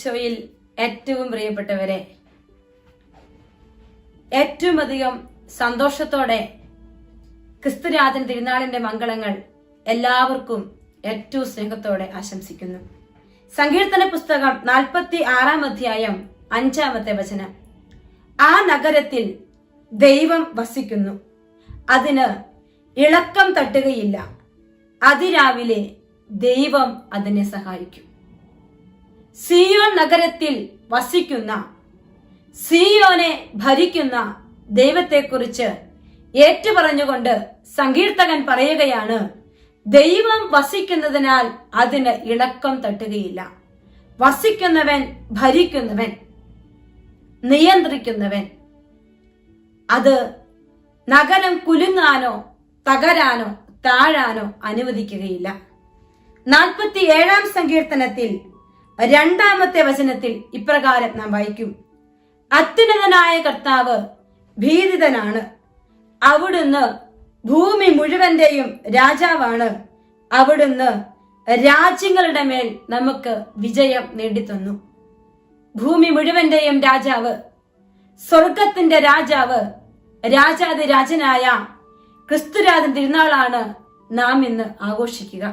ഈശോയിൽ ഏറ്റവും പ്രിയപ്പെട്ടവരെ, ഏറ്റവും അധികം സന്തോഷത്തോടെ ക്രിസ്തുരാജൻ തിരുനാളിന്റെ മംഗളങ്ങൾ എല്ലാവർക്കും ഏറ്റവും സ്നേഹത്തോടെ ആശംസിക്കുന്നു. സങ്കീർത്തന പുസ്തകം 46 അധ്യായം 5 വചനം. ആ നഗരത്തിൽ ദൈവം വസിക്കുന്നു, അതിന് ഇളക്കം തട്ടുകയില്ല. അതിരാവിലെ ദൈവം അതിനെ സഹായിക്കും. സിയോൻ നഗരത്തിൽ വസിക്കുന്ന, സിയോനെ ഭരിക്കുന്ന ദൈവത്തെക്കുറിച്ച് ഏറ്റുപറഞ്ഞുകൊണ്ട് സങ്കീർത്തകൻ പറയുകയാണ്, ദൈവം വസിക്കുന്നതിനാൽ അതിന് ഇളക്കം തട്ടുകയില്ല. വസിക്കുന്നവൻ, ഭരിക്കുന്നവൻ, നിയന്ത്രിക്കുന്നവൻ, അത് നഗരം കുലുങ്ങാനോ തകരാനോ താഴാനോ അനുവദിക്കുകയില്ല. 47 സങ്കീർത്തനത്തിൽ 2 വചനത്തിൽ ഇപ്രകാരം നാം വായിക്കും, അത്യുന്നതനായ കർത്താവ് ഭീതിതനാണ്, അവിടുന്ന് ഭൂമി മുഴുവന്റെയും രാജാവാണ്, അവിടുന്ന് രാജ്യങ്ങളുടെ മേൽ നമുക്ക് വിജയം നേടിത്തന്നു. ഭൂമി മുഴുവന്റെയും രാജാവ്, സ്വർഗത്തിന്റെ രാജാവ്, രാജാതിരാജനായ ക്രിസ്തുരാജൻ തിരുനാളാണ് നാം ഇന്ന് ആഘോഷിക്കുക.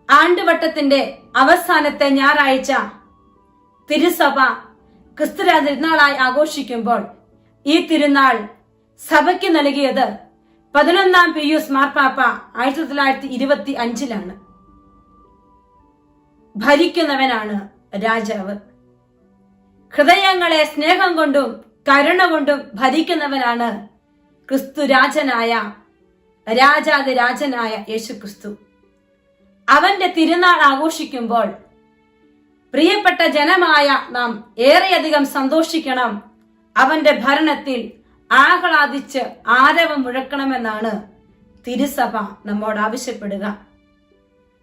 ആണ്ടുവട്ടത്തിന്റെ അവസാനത്തെ ഞായറാഴ്ച തിരുസഭ ക്രിസ്തുരാജൻ തിരുനാളായി ആഘോഷിക്കുമ്പോൾ ഈ തിരുനാൾ സഭയ്ക്ക് നൽകിയത് 11 പിയൂസ് മാർപ്പാപ്പ 1925 ഭരിക്കുന്നവനാണ് രാജാവ്. ഹൃദയങ്ങളെ സ്നേഹം കൊണ്ടും കരുണ കൊണ്ടും ഭരിക്കുന്നവനാണ് ക്രിസ്തുരാജനായ രാജാതിരാജനായ യേശു ക്രിസ്തു. അവന്റെ തിരുനാൾ ആഘോഷിക്കുമ്പോൾ പ്രിയപ്പെട്ട ജനമായ നാം ഏറെയധികം സന്തോഷിക്കണം. അവന്റെ ഭരണത്തിൽ ആഹ്ലാദിച്ച് ആരവം മുഴക്കണമെന്നാണ് തിരുസഭ നമ്മോട് ആവശ്യപ്പെടുക.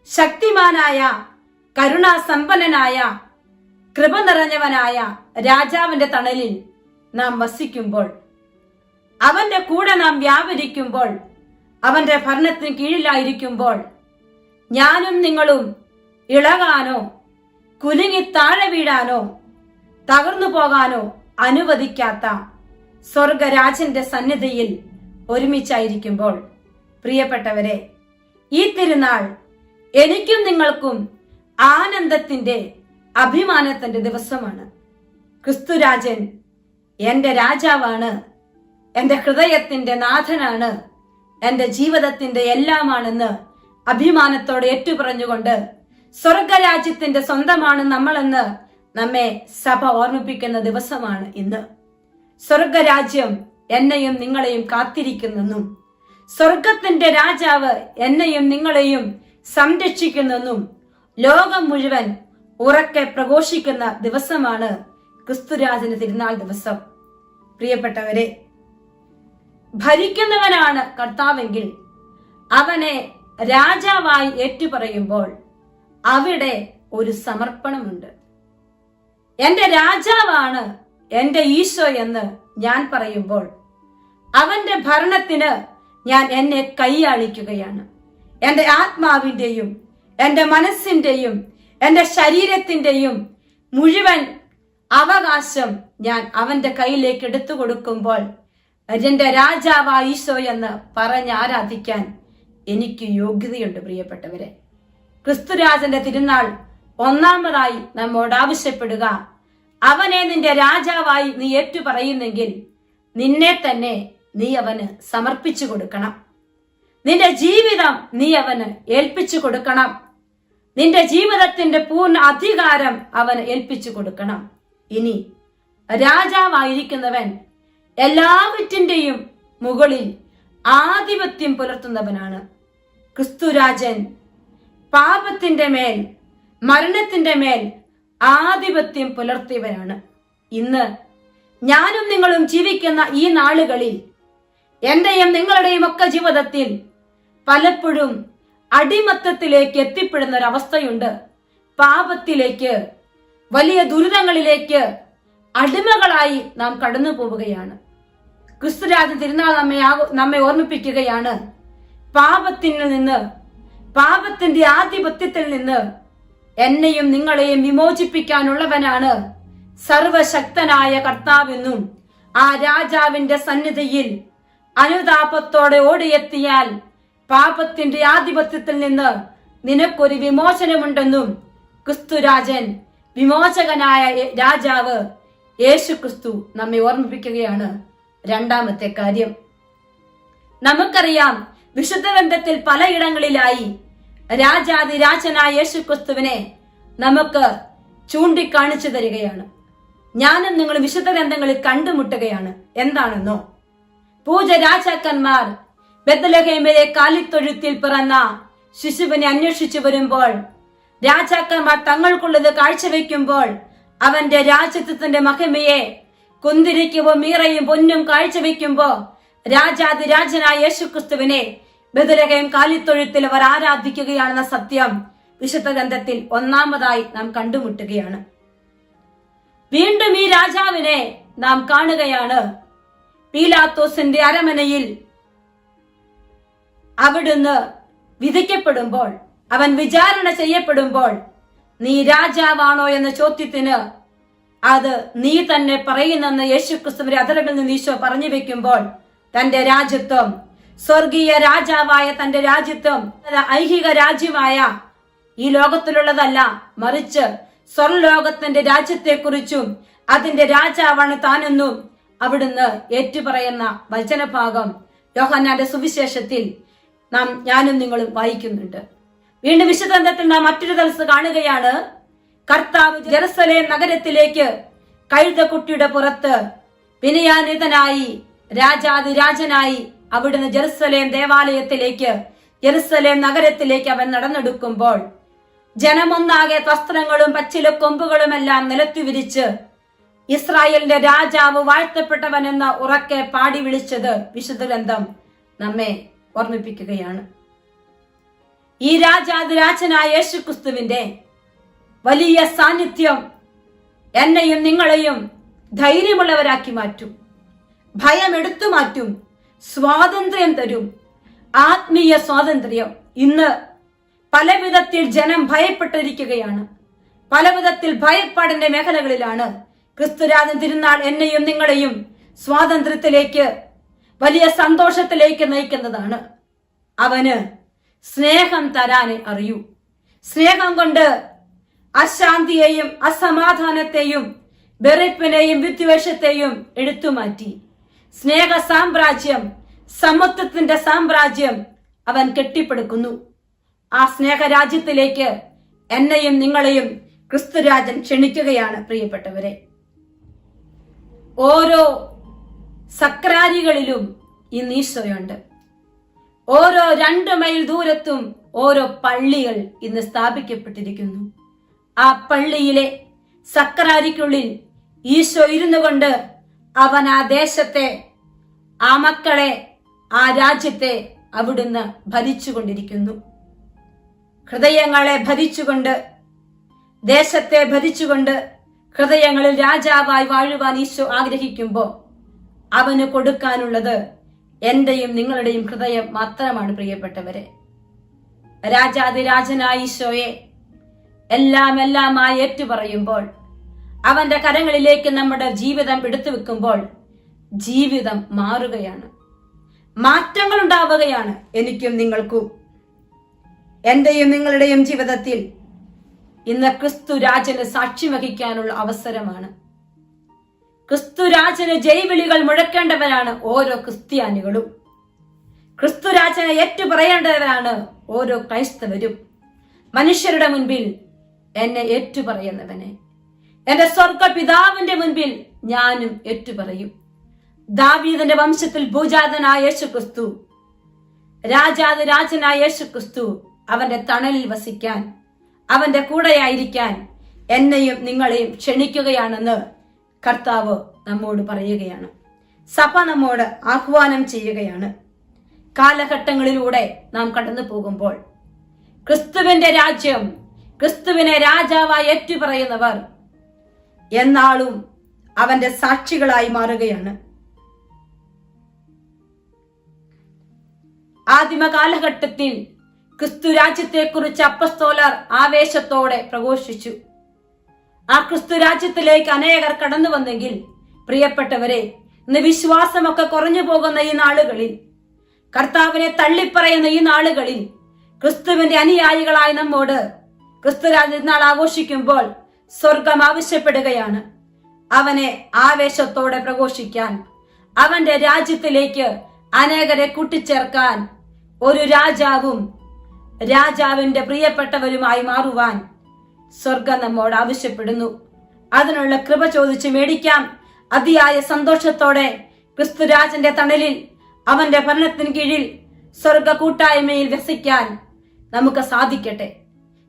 ശക്തിമാനായ, കരുണാസമ്പന്നനായ, കൃപ നിറഞ്ഞവനായ രാജാവിന്റെ തണലിൽ നാം വസിക്കുമ്പോൾ, അവന്റെ കൂടെ നാം വ്യാപരിക്കുമ്പോൾ, അവന്റെ ഭരണത്തിന് കീഴിലായിരിക്കുമ്പോൾ, ഞാനും നിങ്ങളും ഇളകാനോ കുലുങ്ങി താഴെ വീഴാനോ തകർന്നു പോകാനോ അനുവദിക്കാത്ത സ്വർഗരാജന്റെ സന്നിധിയിൽ ഒരുമിച്ചായിരിക്കുമ്പോൾ, പ്രിയപ്പെട്ടവരെ, ഈ തിരുനാൾ എനിക്കും നിങ്ങൾക്കും ആനന്ദത്തിന്റെ, അഭിമാനത്തിന്റെ ദിവസമാണ്. ക്രിസ്തുരാജൻ എന്റെ രാജാവാണ്, എന്റെ ഹൃദയത്തിന്റെ നാഥനാണ്, എന്റെ ജീവിതത്തിന്റെ എല്ലാമാണെന്ന് അഭിമാനത്തോടെ ഏറ്റുപറഞ്ഞുകൊണ്ട് സ്വർഗരാജ്യത്തിന്റെ സ്വന്തമാണ് നമ്മളെന്ന് നമ്മെ സഭ ഓർമ്മിപ്പിക്കുന്ന ദിവസമാണ് ഇന്ന്. സ്വർഗരാജ്യം എന്നെയും നിങ്ങളെയും കാത്തിരിക്കുന്നെന്നും, സ്വർഗത്തിന്റെ രാജാവ് എന്നെയും നിങ്ങളെയും സംരക്ഷിക്കുന്നെന്നും ലോകം മുഴുവൻ ഉറക്കെ പ്രഘോഷിക്കുന്ന ദിവസമാണ് ക്രിസ്തുരാജന് തിരുനാൾ ദിവസം. പ്രിയപ്പെട്ടവരെ, ഭരിക്കുന്നവനാണ് കർത്താവെങ്കിൽ അവനെ രാജാവായി ഏറ്റുപറയുമ്പോൾ അവിടെ ഒരു സമർപ്പണമുണ്ട്. എന്റെ രാജാവാണ് എന്റെ ഈശോ എന്ന് ഞാൻ പറയുമ്പോൾ അവന്റെ ഭരണത്തിന് ഞാൻ എന്നെ കൈയാളിക്കുകയാണ്. എന്റെ ആത്മാവിന്റെയും എന്റെ മനസ്സിന്റെയും എന്റെ ശരീരത്തിന്റെയും മുഴുവൻ അവകാശം ഞാൻ അവന്റെ കയ്യിലേക്ക് എടുത്തു കൊടുക്കുമ്പോൾ എന്റെ രാജാവായ ഈശോ എന്ന് പറഞ്ഞ് ആരാധിക്കാൻ എനിക്ക് യോഗ്യതയുണ്ട്. പ്രിയപ്പെട്ടവരെ, ക്രിസ്തുരാജന്റെ തിരുനാൾ ഒന്നാമതായി നമ്മോട് ആവശ്യപ്പെടുക, അവനെ നിന്റെ രാജാവായി നീ ഏറ്റുപറയുന്നെങ്കിൽ നിന്നെ തന്നെ നീ അവന് സമർപ്പിച്ചു കൊടുക്കണം. നിന്റെ ജീവിതം നീ അവന് ഏൽപ്പിച്ചു കൊടുക്കണം. നിന്റെ ജീവിതത്തിന്റെ പൂർണ്ണ അധികാരം അവന് ഏൽപ്പിച്ചു കൊടുക്കണം. ഇനി രാജാവായിരിക്കുന്നവൻ എല്ലാവറ്റിന്റെയും മുകളിൽ ആധിപത്യം പുലർത്തുന്നവനാണ്. ക്രിസ്തുരാജൻ പാപത്തിന്റെ മേൽ, മരണത്തിന്റെ മേൽ ആധിപത്യം പുലർത്തിയവനാണ്. ഇന്ന് ഞാനും നിങ്ങളും ജീവിക്കുന്ന ഈ നാളുകളിൽ എന്റെയും നിങ്ങളുടെയും ഒക്കെ ജീവിതത്തിൽ പലപ്പോഴും അടിമത്തത്തിലേക്ക് എത്തിപ്പെടുന്ന ഒരവസ്ഥയുണ്ട്. പാപത്തിലേക്ക്, വലിയ ദുരിതങ്ങളിലേക്ക് അടിമകളായി നാം കടന്നു പോവുകയാണ്. ക്രിസ്തുരാജൻ തിരുനാൾ നമ്മെ ഓർമ്മിപ്പിക്കുകയാണ്, പാപത്തിൽ നിന്ന്, പാപത്തിന്റെ ആധിപത്യത്തിൽ നിന്ന്, എന്നെയും നിങ്ങളെയും വിമോചിപ്പിക്കാനുള്ളവനാണ് സർവശക്തനായ കർത്താവെന്നും ആ രാജാവിന്റെ സന്നിധിയിൽ അനുതാപത്തോടെ ഓടിയെത്തിയാൽ പാപത്തിന്റെ ആധിപത്യത്തിൽ നിന്ന് നിനക്കൊരു വിമോചനമുണ്ടെന്നും ക്രിസ്തുരാജൻ, വിമോചകനായ രാജാവ് യേശു ക്രിസ്തു നമ്മെ ഓർമ്മിപ്പിക്കുകയാണ്. രണ്ടാമത്തെ കാര്യം, നമുക്കറിയാം വിശുദ്ധ ഗ്രന്ഥത്തിൽ പലയിടങ്ങളിലായി രാജാതിരാജനായ യേശു ക്രിസ്തുവിനെ നമുക്ക് ചൂണ്ടിക്കാണിച്ചു തരികയാണ്. ഞാനും നിങ്ങൾ വിശുദ്ധ ഗ്രന്ഥങ്ങളിൽ കണ്ടുമുട്ടുകയാണ്. എന്താണെന്നോ, പൂജ രാജാക്കന്മാർ ബെത്ലഹേമിലെ കാലിത്തൊഴുത്തിൽ പിറന്ന ശിശുവിനെ അന്വേഷിച്ചു വരുമ്പോൾ, രാജാക്കന്മാർ തങ്ങൾക്കുള്ളത് കാഴ്ചവെക്കുമ്പോൾ, അവന്റെ രാജ്യത്വത്തിന്റെ മഹിമയെ കുന്തിരിക്കവും മീറയും പൊന്നും കാഴ്ചവെക്കുമ്പോ രാജാതിരാജനായ യേശുക്രിസ്തുവിനെ ബെത്ലഹേം കാലിത്തൊഴുത്തിൽ അവർ ആരാധിക്കുകയാണെന്ന സത്യം വിശുദ്ധ ഗ്രന്ഥത്തിൽ ഒന്നാമതായി നാം കണ്ടുമുട്ടുകയാണ്. വീണ്ടും ഈ രാജാവിനെ നാം കാണുകയാണ് പീലാത്തോസിന്റെ അരമനയിൽ. അവിടുന്ന് വിധിക്കപ്പെടുമ്പോൾ, അവൻ വിചാരണ ചെയ്യപ്പെടുമ്പോൾ, നീ രാജാവാണോ എന്ന ചോദ്യത്തിന് അത് നീ തന്നെ പറയുന്നെന്ന് യേശുക്രിസ്തുവിന്റെ അധരങ്ങളിൽ നിന്ന് ഈശോ പറഞ്ഞു വെക്കുമ്പോൾ, തന്റെ രാജ്യത്വം, സ്വർഗീയ രാജാവായ തന്റെ രാജ്യത്വം ഐഹിക രാജ്യമായ ഈ ലോകത്തിലുള്ളതല്ല, മറിച്ച് സ്വർലോകത്തിന്റെ രാജ്യത്തെക്കുറിച്ചും അതിന്റെ രാജാവാണ് താനെന്നും അവിടുന്ന് ഏറ്റുപറയുന്ന വചനഭാഗം യോഹന്നാന്റെ സുവിശേഷത്തിൽ ഞാനും നിങ്ങളും വായിക്കുന്നുണ്ട്. വീണ്ടും വിശുദ്ധത്തിൽ നാം മറ്റൊരു ദിവസം കാണുകയാണ്. കർത്താവ് ജെറുസലേം നഗരത്തിലേക്ക് കഴുതക്കുട്ടിയുടെ പുറത്ത് വിനയാനിതനായി രാജാതിരാജനായി അവിടുന്ന് ജെറുസലേം ദേവാലയത്തിലേക്ക്, ജെറുസലേം നഗരത്തിലേക്ക് അവൻ നടന്നെടുക്കുമ്പോൾ ജനമൊന്നാകെ വസ്ത്രങ്ങളും പച്ചിലക്കൊമ്പുകളുമെല്ലാം നിലത്തു വിരിച്ച് ഇസ്രായേലിന്റെ രാജാവ് വാഴ്ത്തപ്പെട്ടവനെന്ന് ഉറക്കെ പാടി വിളിച്ചത് വിശുദ്ധ ഗ്രന്ഥം നമ്മെ ഓർമ്മിപ്പിക്കുകയാണ്. ഈ രാജാതിരാജനായ യേശുക്രിസ്തുവിന്റെ വലിയ സാന്നിധ്യം എന്നെയും നിങ്ങളെയും ധൈര്യമുള്ളവരാക്കി മാറ്റും, ഭയം എടുത്തു മാറ്റും, സ്വാതന്ത്ര്യം തരും. ആത്മീയ സ്വാതന്ത്ര്യം. ഇന്ന് പല വിധത്തിൽ ജനം ഭയപ്പെട്ടിരിക്കുകയാണ്. പല വിധത്തിൽ ഭയപ്പാടിന്റെ മേഖലകളിലാണ്. ക്രിസ്തുരാജൻ തിരുനാൾ എന്നെയും നിങ്ങളെയും സ്വാതന്ത്ര്യത്തിലേക്ക്, വലിയ സന്തോഷത്തിലേക്ക് നയിക്കുന്നതാണ്. അവന് സ്നേഹം തരാനേ അറിയൂ. സ്നേഹം കൊണ്ട് അശാന്തിയെയും അസമാധാനത്തെയും വെറുപ്പിനെയും വിദ്വേഷത്തെയും എടുത്തുമാറ്റി സ്നേഹ സാമ്രാജ്യം, സമത്വത്തിന്റെ സാമ്രാജ്യം അവൻ കെട്ടിപ്പടുക്കുന്നു. ആ സ്നേഹരാജ്യത്തിലേക്ക് എന്നെയും നിങ്ങളെയും ക്രിസ്തുരാജൻ ക്ഷണിക്കുകയാണ്. പ്രിയപ്പെട്ടവരെ, ഓരോ സക്രാരികളിലും ഇന്ന് ഈശോയുണ്ട്. ഓരോ 2 മൈൽ ദൂരത്തും ഓരോ പള്ളികൾ ഇന്ന് സ്ഥാപിക്കപ്പെട്ടിരിക്കുന്നു. ആ പള്ളിയിലെ സക്രാരിക്കുള്ളിൽ ഈശോ ഇരുന്നു കൊണ്ട് അവൻ ആ ദേശത്തെ, ആ മക്കളെ, ആ രാജ്യത്തെ അവിടുന്ന് ഭരിച്ചുകൊണ്ടിരിക്കുന്നു. ഹൃദയങ്ങളെ ഭരിച്ചുകൊണ്ട്, ദേശത്തെ ഭരിച്ചുകൊണ്ട്, ഹൃദയങ്ങളിൽ രാജാവായി വാഴുവാൻ ഈശോ ആഗ്രഹിക്കുമ്പോൾ അവന് കൊടുക്കാനുള്ളത് എന്റെയും നിങ്ങളുടെയും ഹൃദയം മാത്രമാണ്. പ്രിയപ്പെട്ടവരെ, രാജാതിരാജനായ ഈശോയെ എല്ലാമായി ഏറ്റുപറയുമ്പോൾ, അവന്റെ കരങ്ങളിലേക്ക് നമ്മുടെ ജീവിതം എടുത്തു വെക്കുമ്പോൾ ജീവിതം മാറുകയാണ്, മാറ്റങ്ങൾ ഉണ്ടാവുകയാണ്. എനിക്കും നിങ്ങൾക്കും, എന്റെയും നിങ്ങളുടെയും ജീവിതത്തിൽ ഇന്ന് ക്രിസ്തുരാജന് സാക്ഷി വഹിക്കാനുള്ള അവസരമാണ്. ക്രിസ്തുരാജന് ജൈവിളികൾ മുഴക്കേണ്ടവരാണ് ഓരോ ക്രിസ്ത്യാനികളും. ക്രിസ്തുരാജനെ ഏറ്റുപറയേണ്ടവരാണ് ഓരോ ക്രൈസ്തവരും. മനുഷ്യരുടെ മുൻപിൽ എന്നെ ഏറ്റുപറയുന്നവനെ എന്റെ സ്വർഗ പിതാവിന്റെ മുൻപിൽ ഞാനും ഏറ്റുപറയും. ദാവീദിന്റെ വംശത്തിൽ ഭൂജാതനായ യേശുക്രിസ്തു, രാജാതിരാജനായ യേശുക്രിസ്തു അവന്റെ തണലിൽ വസിക്കാൻ, അവന്റെ കൂടെയായിരിക്കാൻ എന്നെയും നിങ്ങളെയും ക്ഷണിക്കുകയാണെന്ന് കർത്താവ് നമ്മോട് പറയുകയാണ്. സഭ നമ്മോട് ആഹ്വാനം ചെയ്യുകയാണ്. കാലഘട്ടങ്ങളിലൂടെ നാം കടന്നു പോകുമ്പോൾ ക്രിസ്തുവിന്റെ രാജ്യം, ക്രിസ്തുവിനെ രാജാവായി ഏറ്റുപറയുന്നവർ എന്നാളും അവന്റെ സാക്ഷികളായി മാറുകയാണ്. ആദിമ കാലഘട്ടത്തിൽ ക്രിസ്തു രാജ്യത്തെക്കുറിച്ച് അപ്പസ്തോലർ ആവേശത്തോടെ പ്രഘോഷിച്ചു. ആ ക്രിസ്തു രാജ്യത്തിലേക്ക് അനേകർ കടന്നു വന്നെങ്കിൽ പ്രിയപ്പെട്ടവരെ, ഇന്ന് വിശ്വാസമൊക്കെ കുറഞ്ഞു പോകുന്ന ഈ നാളുകളിൽ, കർത്താവിനെ തള്ളിപ്പറയുന്ന ഈ നാളുകളിൽ, ക്രിസ്തുവിന്റെ അനുയായികളായ നമ്മോട് ക്രിസ്തു രാജ്യനാൾ ആഘോഷിക്കുമ്പോൾ സ്വർഗം ആവശ്യപ്പെടുകയാണ് അവനെ ആവേശത്തോടെ പ്രഘോഷിക്കാൻ, അവന്റെ രാജ്യത്തിലേക്ക് അനേകരെ കൂട്ടിച്ചേർക്കാൻ, ഒരു രാജാവും രാജാവിന്റെ പ്രിയപ്പെട്ടവരുമായി മാറുവാൻ സ്വർഗം നമ്മോട് ആവശ്യപ്പെടുന്നു. അതിനുള്ള കൃപ ചോദിച്ച് മേടിക്കാം. അതിയായ സന്തോഷത്തോടെ ക്രിസ്തുരാജന്റെ തണലിൽ, അവന്റെ ഭരണത്തിന് കീഴിൽ സ്വർഗ കൂട്ടായ്മയിൽ വസിക്കാൻ നമുക്ക് സാധിക്കട്ടെ.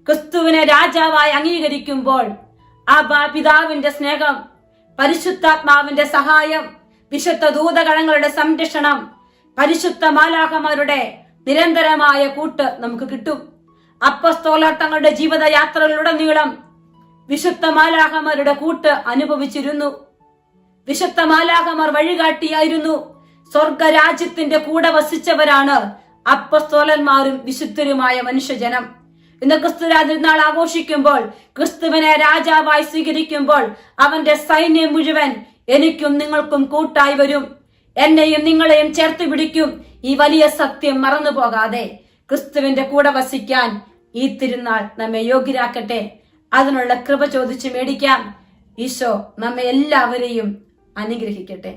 ക്രിസ്തുവിനെ രാജാവായി അംഗീകരിക്കുമ്പോൾ ആ പിതാവിന്റെ സ്നേഹം, പരിശുദ്ധാത്മാവിന്റെ സഹായം, വിശുദ്ധ ദൂതഗണങ്ങളുടെ സംരക്ഷണം, പരിശുദ്ധ മാലാഖമാരുടെ നിരന്തരമായ കൂട്ട് നമുക്ക് കിട്ടും. അപ്പസ്തോലർ തങ്ങളുടെ ജീവിതയാത്രകളിലുടനീളം വിശുദ്ധ മാലാഖമാരുടെ കൂട്ട് അനുഭവിച്ചിരുന്നു. വിശുദ്ധ മാലാഖമാർ വഴികാട്ടിയായിരുന്നു. സ്വർഗരാജ്യത്തിന്റെ കൂടെ വസിച്ചവരാണ് അപ്പസ്തോലന്മാരും വിശുദ്ധരുമായ മനുഷ്യജനം. ഇന്ന് ക്രിസ്തു രാജ്യനാൾ ആഘോഷിക്കുമ്പോൾ, ക്രിസ്തുവിനെ രാജാവായി സ്വീകരിക്കുമ്പോൾ, അവന്റെ സൈന്യം മുഴുവൻ എനിക്കും നിങ്ങൾക്കും കൂട്ടായി വരും. എന്നെയും നിങ്ങളെയും ചേർത്ത് പിടിക്കും. ഈ വലിയ സത്യം മറന്നു പോകാതെ ക്രിസ്തുവിന്റെ കൂടെ വസിക്കാൻ ഈ തിരുനാൾ നമ്മെ യോഗ്യരാക്കട്ടെ. അതിനുള്ള കൃപ ചോദിച്ച് മേടിക്കാം. ഈശോ നമ്മെ എല്ലാവരെയും അനുഗ്രഹിക്കട്ടെ.